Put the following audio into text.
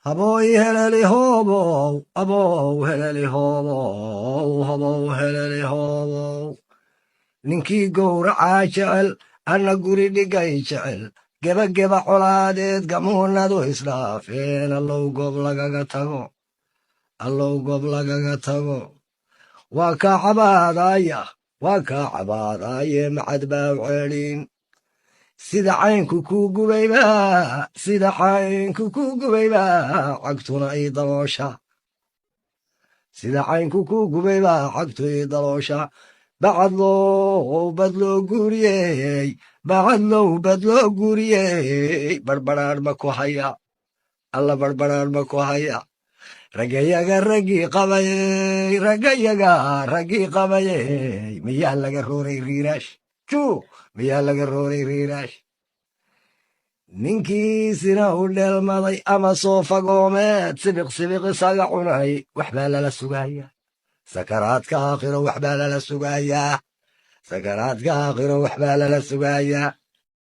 Haboy helali hobo, abo helali hobo helali hobo. Ninkii gowracaa jecel, anna guri dhigay jecel. Geba colaadeed gamuunadu isdhaafeen, allow goob lagaga tago, allow goob lagaga tago. Waa kaa cabaadaya macad baa u celin. Sida caynku kuu gubayba cagtuna ii daloosha. Sida caynku kuu gubayba cagtu ii daloosha. Bacadlow badloo guuriyey barbaraar ma ku haya, alla barbaraar ma ku haya. Ragayaga raggii qabayey miyaa laga rooray riiraash miyaa laga rooray riiraash. Ninkiisina u dheelmaday ama soo fagoomeed sibiq isaga cunay waxbaa lala sugayaa. Sakaraadka aakhiro waxbaa lala sugayaa.